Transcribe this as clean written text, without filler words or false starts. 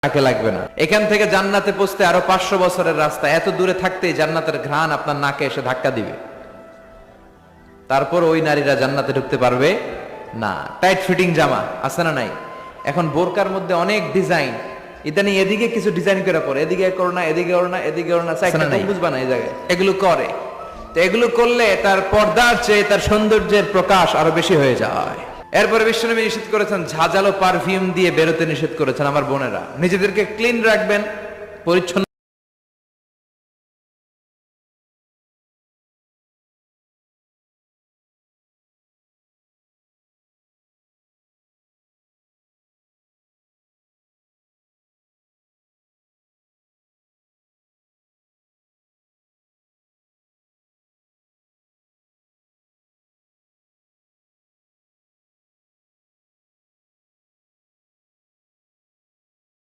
তাকে লাগবে না। এখান থেকে জান্নাতে পৌঁছতে আরো 500 বছরের রাস্তা, এত দূরে থাকতেই জান্নাতের ঘ্রাণ আপনার নাকে এসে ধাক্কা দিবে। তারপর ওই নারীরা জান্নাতে ঢুকতে পারবে না। টাইট ফিটিং জামা আছে না নাই? এখন বোরকার মধ্যে অনেক ডিজাইন, ইদানিং এদিকে কিছু ডিজাইন করে পরে, এদিকে করো না, এদিকে করো না, এদিকে করো না, বুঝবা না এই জায়গায় এগুলো করে। তো এগুলো করলে তার পর্দার চেয়ে তার সৌন্দর্যের প্রকাশ আরো বেশি হয়ে যায়। এরপরে বিশ্বনবী নিষেধ করেছেন, ঝাঁঝালো পারফিউম দিয়ে বেরোতে নিষেধ করেছেন। আমার বোনেরা, নিজেদেরকে ক্লিন রাখবেন, পরিচ্ছন্ন